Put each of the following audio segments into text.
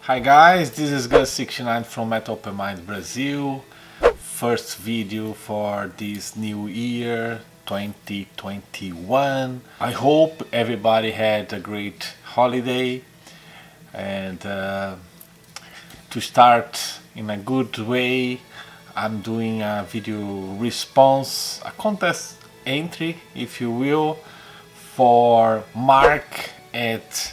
Hi guys, this is Gus69 from Metal Open Mind Brazil. First video for this new year 2021. I hope everybody had a great holiday and to start in a good way, I'm doing a video response, a contest entry if you will, for Mark at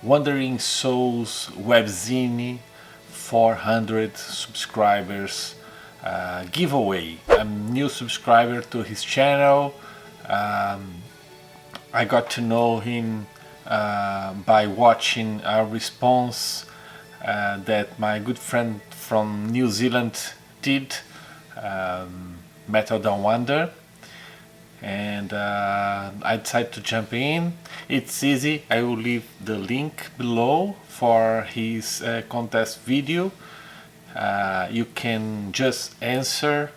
Wandering Souls Webzine 400 subscribers giveaway. I'm a new subscriber to his channel. I got to know him by watching a response that my good friend from New Zealand did, Metal Down Wonder, and I decided to jump in. It's easy. I will leave the link below for his contest video. You can just answer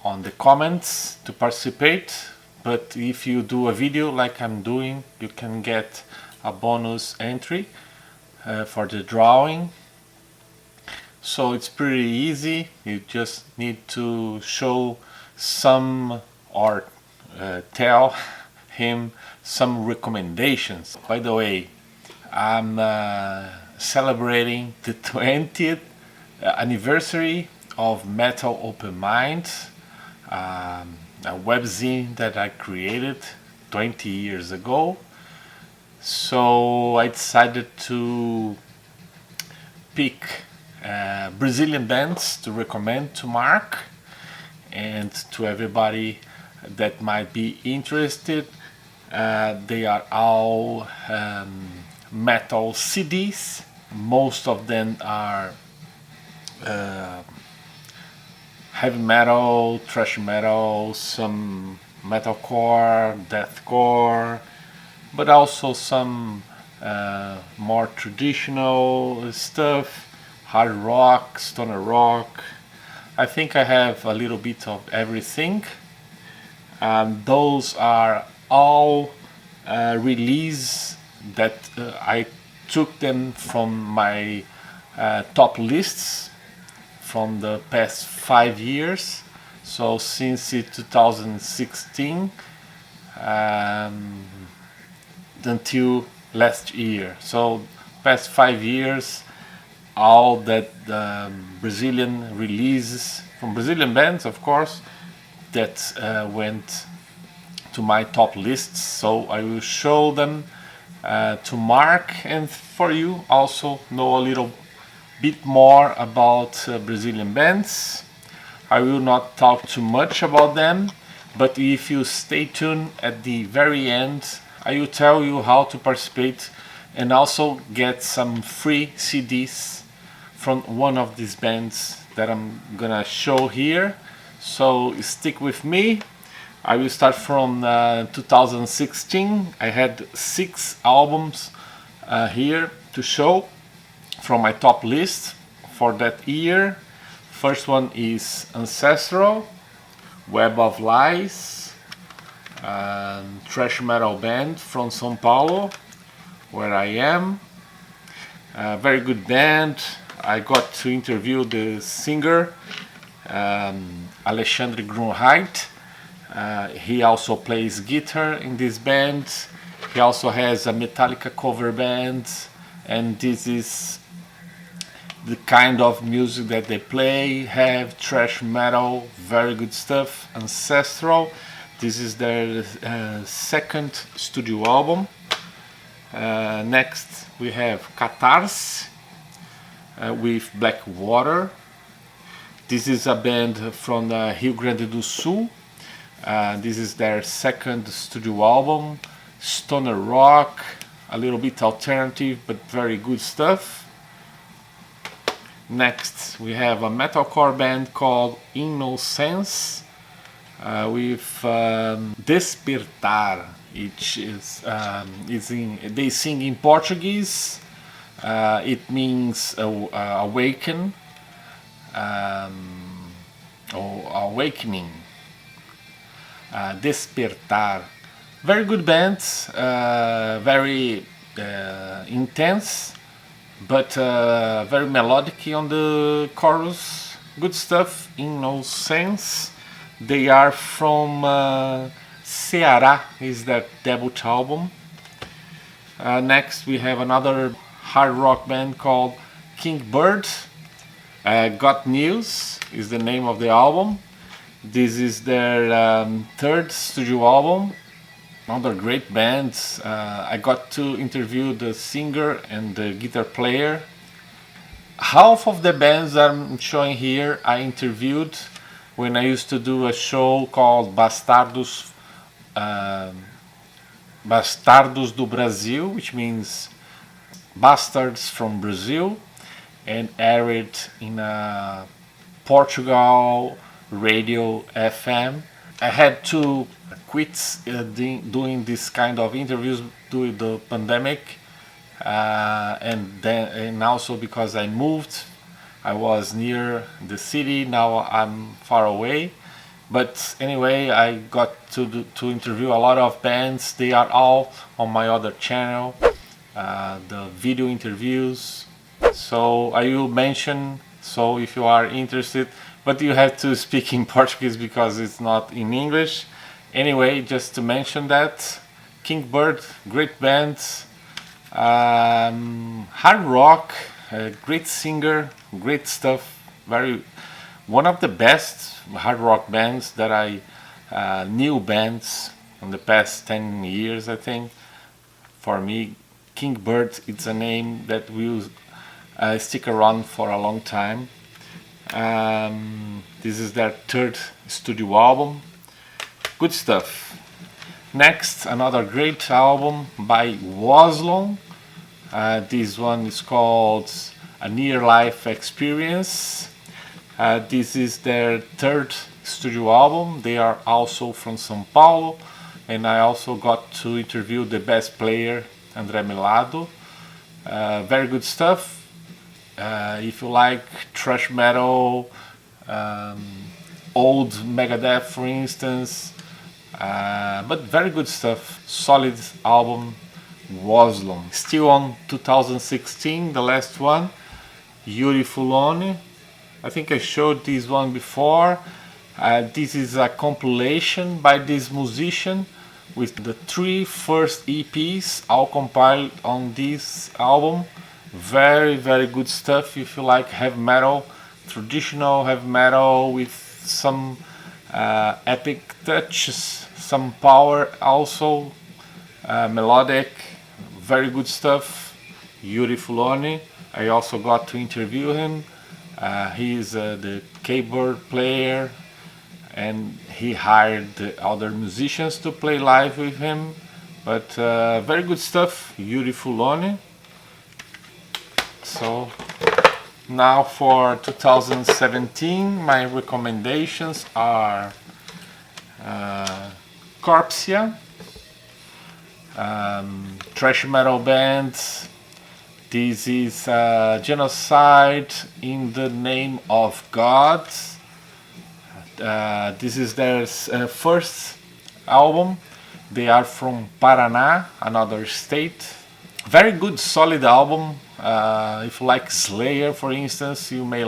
on the comments to participate, but if you do a video like I'm doing, you can get a bonus entry for the drawing. So it's pretty easy. You just need to show some or tell him some recommendations. By the way, I'm celebrating the 20th anniversary of Metal Open Mind, a webzine that I created 20 years ago. So I decided to pick Brazilian bands to recommend to Mark and to everybody that might be interested. They are all metal CDs. Most of them are heavy metal, thrash metal, some metalcore, deathcore, but also some more traditional stuff, hard rock, stoner rock. I think I have a little bit of everything. Those are all releases that I took them from my top lists from the past 5 years. So since 2016 until last year. So past 5 years, all that Brazilian releases from Brazilian bands, of course, that went to my top lists. So I will show them to Mark, and for you also know a little bit more about Brazilian bands. I will not talk too much about them, but if you stay tuned at the very end, I will tell you how to participate and also get some free CDs from one of these bands that I'm gonna show here. So stick with me. I will start from 2016. I had 6 albums here to show from my top list for that year. First one is Ancestral, Web of Lies, thrash metal band from São Paulo, where I am. Very good band. I got to interview the singer, Alexandre Grunheit. He also plays guitar in this band. He also has a Metallica cover band, and this is the kind of music that they play. Have thrash metal, very good stuff. Ancestral. This is their second studio album. Next we have Catarse with Black Water. This is a band from Rio Grande do Sul. This is their second studio album. Stoner rock, a little bit alternative, but very good stuff. Next we have a metalcore band called Innocence with Despertar. They sing in Portuguese. It means awaken or awakening. Despertar. Very good bands, very intense, but very melodic on the chorus. Good stuff in no sense. They are from Ceará, is their debut album. Next we have another hard rock band called King Bird. Got News is the name of the album. This is their third studio album. Another great band. I got to interview the singer and the guitar player. Half of the bands I'm showing here I interviewed when I used to do a show called Bastardos do Brasil, which means bastards from Brazil, and aired in a Portugal radio FM. I had to quit doing this kind of interviews during the pandemic, and also because I moved. I was near the city. Now I'm far away. But anyway, I got to interview a lot of bands. They are all on my other channel, the video interviews. So I will mention. So if you are interested, but you have to speak in Portuguese because it's not in English. Anyway, just to mention that King Bird, great band, hard rock, great singer, great stuff. One of the best hard rock bands that I new bands in the past 10 years, I think. For me, King Bird, it's a name that will stick around for a long time. This is their third studio album. Good stuff. Next, another great album by Waslon. This one is called A Near Life Experience. This is their third studio album. They are also from São Paulo, and I also got to interview the bass player, André Melado. Very good stuff. If you like thrash metal, old Megadeth, for instance, but very good stuff. Solid album, Waslon. Still on 2016, the last one, Yuri Fuloni. I think I showed this one before. This is a compilation by this musician with the 3 first EPs all compiled on this album. Very, very good stuff if you like heavy metal, traditional heavy metal with some epic touches, some power also, melodic, very good stuff. Yuri Fuloni, I also got to interview him. He is the keyboard player, and he hired the other musicians to play live with him. But very good stuff, Yuri Fuloni. So now for 2017, my recommendations are Corpsia, thrash metal band. This is Genocide in the Name of God. This is their first album. They are from Paraná, another state. Very good, solid album. If you like Slayer, for instance, you may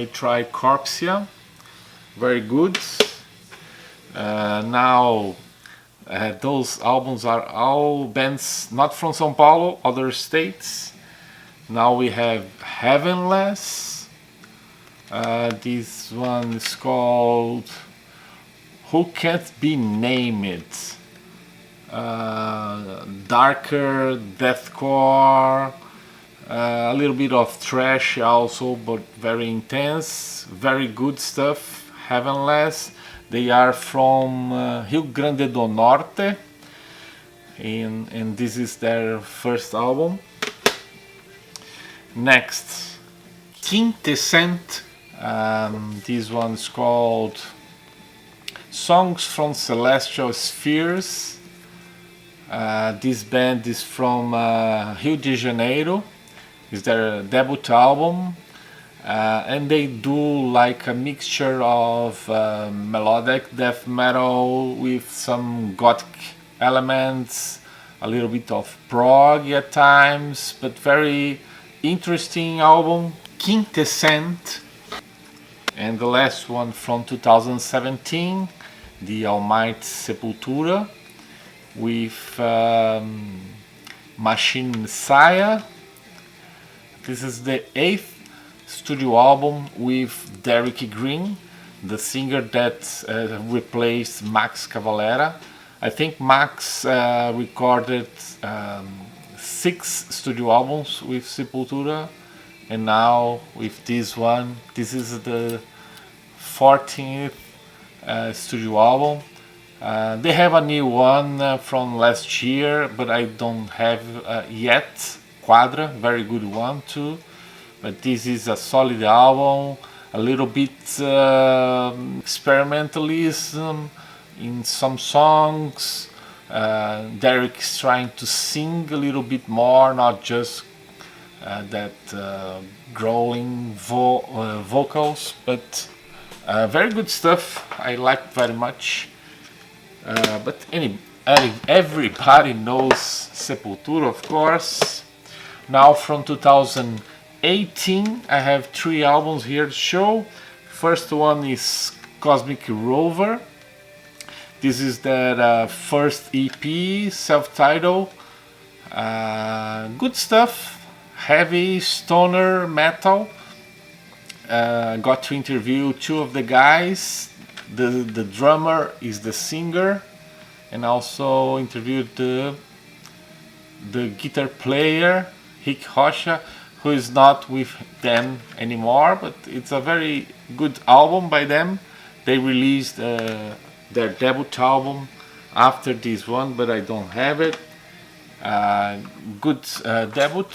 try Corpsia. Very good. Now, those albums are all bands not from São Paulo, other states. Now we have Heavenless. This one is called Who Can't Be Named. Darker, deathcore, a little bit of thrash also, but very intense. Very good stuff. Heavenless. They are from Rio Grande do Norte, and this is their first album. Next, Quintessent. This one's called Songs from Celestial Spheres. This band is from Rio de Janeiro. It's their debut album. And they do like a mixture of melodic death metal with some gothic elements, a little bit of prog at times, but very interesting album, Quintessent, and the last one from 2017, The Almighty Sepultura, with Machine Messiah. This is the 8th studio album with Derek Green, the singer that replaced Max Cavalera. I think Max recorded 6 studio albums with Sepultura, and now with this one, this is the 14th studio album. They have a new one from last year, but I don't have yet. Quadra, very good one too. But this is a solid album, a little bit experimentalism in some songs. Derek's trying to sing a little bit more, not just that growling vocals, but very good stuff. I like very much. But everybody knows Sepultura, of course. Now from 2018, I have 3 albums here to show. First one is Cosmic Rover. This is their first EP, self-titled. Good stuff, heavy stoner metal. Got to interview 2 of the guys. The drummer is the singer, and also interviewed the guitar player, Rick Rocha, who is not with them anymore, but it's a very good album by them. They released their debut album after this one, but I don't have it. Good debut.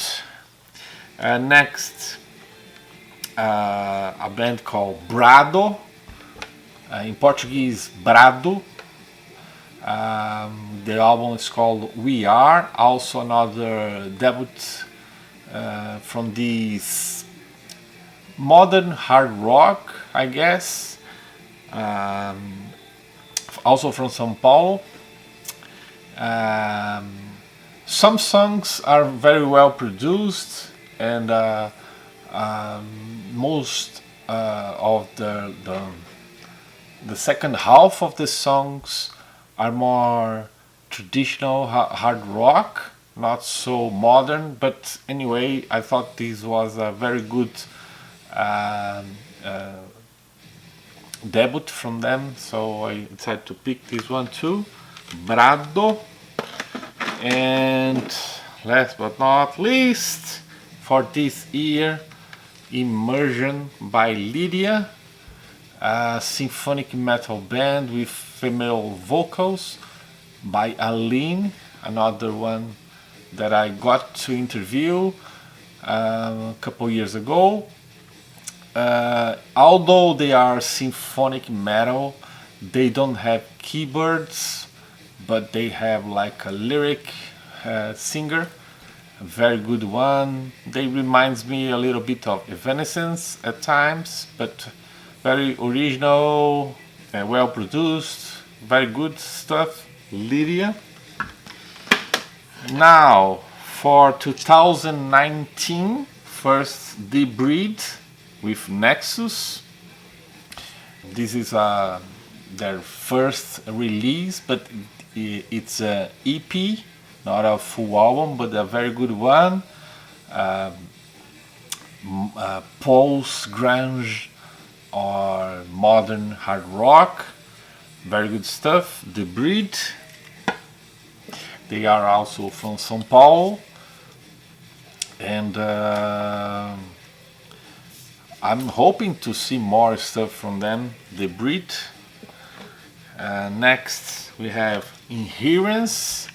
Next, a band called Brado. In Portuguese, Brado. The album is called We Are, also another debut from this modern hard rock, I guess. Also from São Paulo. Some songs are very well produced, and most of the second half of the songs are more traditional hard rock, not so modern. But anyway, I thought this was a very good debut from them, so I decided to pick this one too, Brado. And last but not least, for this year, Immersion by Lydia, a symphonic metal band with female vocals by Aline, another one that I got to interview a couple years ago. Although they are symphonic metal, they don't have keyboards, but they have like a lyric singer, a very good one. They reminds me a little bit of Evanescence at times, but very original, well produced, very good stuff. Lydia. Now for 2019, first The Breed with Nexus. This is their first release, but it's an EP, not a full album, but a very good one. Post-grunge or modern hard rock, very good stuff. The Breed. They are also from São Paulo, and I'm hoping to see more stuff from them. The Breed. Next we have Inherence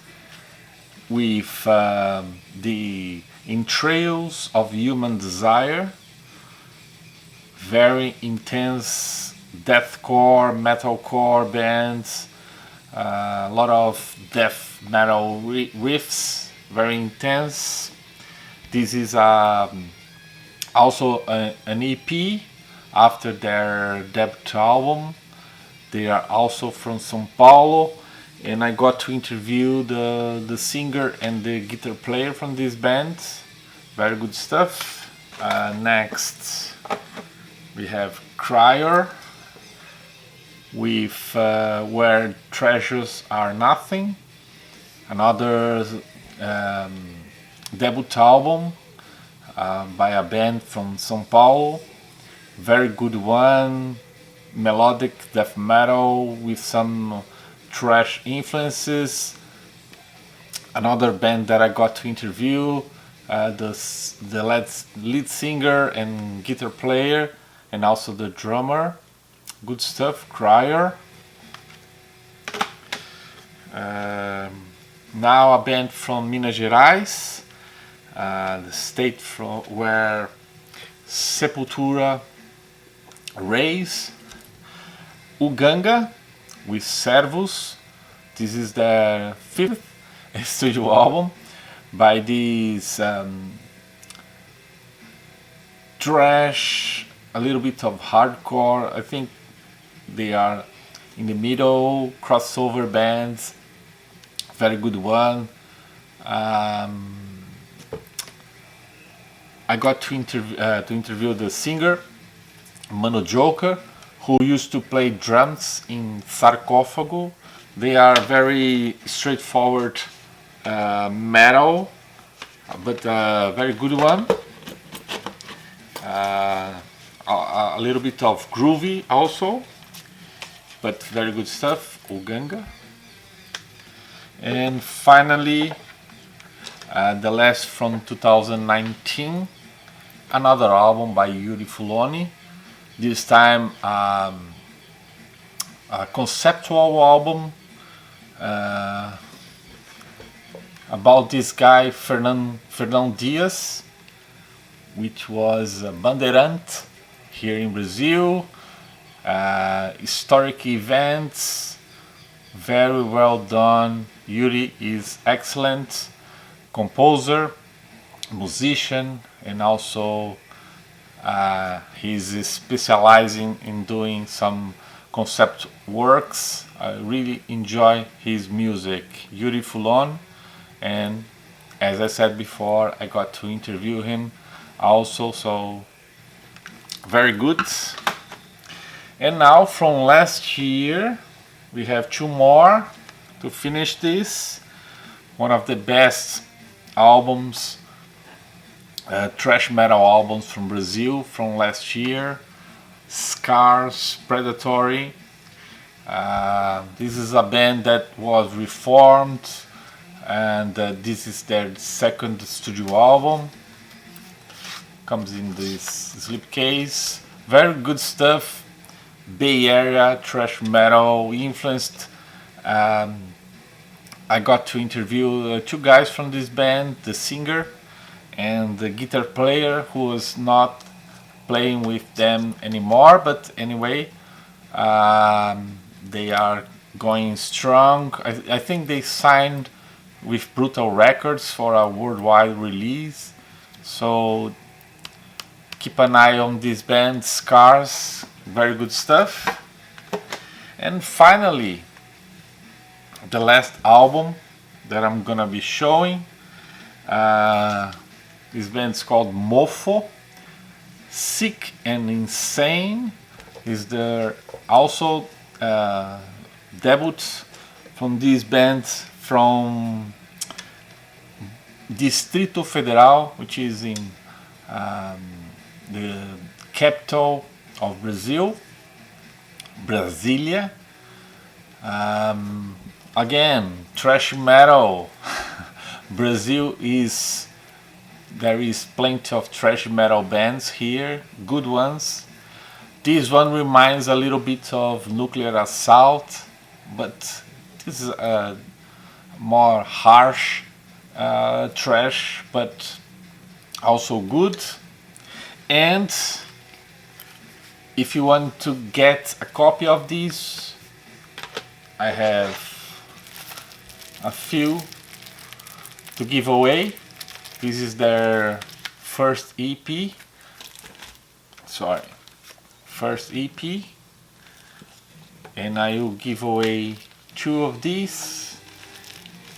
with the Entrails of Human Desire. Very intense deathcore, metalcore bands. A lot of death metal riffs, very intense. This is also an EP after their debut album. They are also from São Paulo, and I got to interview the singer and the guitar player from this band. very good stuff. Next we have Crier with Where Treasures Are Nothing, another debut album by a band from São Paulo. Very good one, melodic death metal with some thrash influences. Another band that I got to interview, the lead singer and guitar player, and also the drummer. Good stuff, Crier. Now a band from Minas Gerais, the state from where Sepultura raised. Uganga with Servus. This is their 5th studio album by this thrash, a little bit of hardcore. I think they are in the middle, crossover bands. Very good one. I got to interview the singer Mano Joker, who used to play drums in Sarcófago. They are very straightforward metal, but very good one. A little bit of groovy also, but very good stuff. Uganga. And finally, the last from 2019, another album by Yuri Fuloni. This time a conceptual album about this guy Fernão Dias, which was a bandeirante here in Brazil. Historic events, very well done. Yuri is excellent composer, musician, and also he's specializing in doing some concept works. I really enjoy his music, Yuri Fulon, and as I said before, I got to interview him also, so very good. And now from last year we have 2 more to finish this. One of the best albums, thrash metal albums from Brazil from last year, Scars, Predatory. This is a band that was reformed, and this is their 2nd studio album. Comes in this slipcase. Very good stuff. Bay Area thrash metal influenced. I got to interview 2 guys from this band, the singer and the guitar player, who was not playing with them anymore, but anyway, they are going strong. I think they signed with Brutal Records for a worldwide release, so keep an eye on this band, Scars. Very good stuff. And finally, the last album that I'm gonna be showing, this band's called Mofo. Sick and Insane is their also debut from this band from Distrito Federal, which is in the capital of Brazil, Brasilia. Again, thrash metal. Brazil there is plenty of thrash metal bands here, good ones. This one reminds a little bit of Nuclear Assault, but this is a more harsh thrash, but also good. And if you want to get a copy of these, I have a few to give away. This is their first EP. First EP. And I will give away 2 of these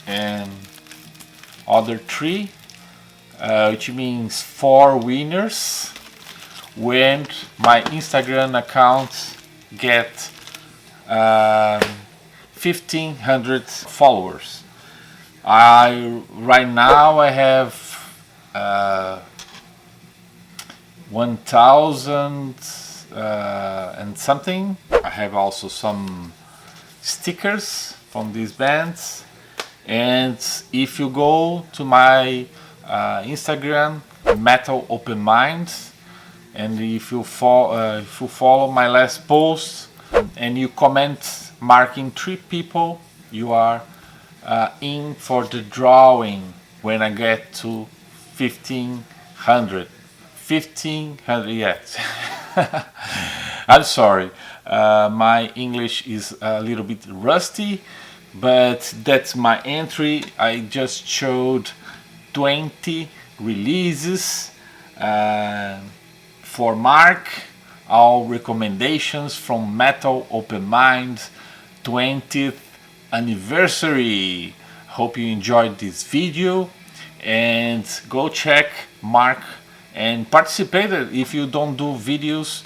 and other 3. which means 4 winners when my Instagram account get 1,500 followers. Right now I have 1,000 and something. I have also some stickers from these bands, and if you go to my Instagram, Metal Open Mind, and if you follow my last post and you comment marking 3 people, you are in for the drawing when I get to 1,500. 1,500, yes. I'm sorry, my English is a little bit rusty, but that's my entry. I just showed 20 releases for Mark, all recommendations from Metal Open Mind 20th anniversary. Hope you enjoyed this video, and go check Mark and participate. If you don't do videos,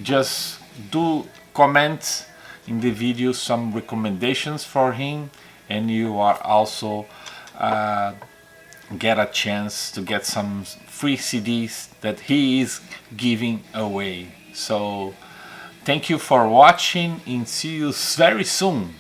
just do comment in the video some recommendations for him, and you are also get a chance to get some free CDs that he is giving away. So thank you for watching, and see you very soon.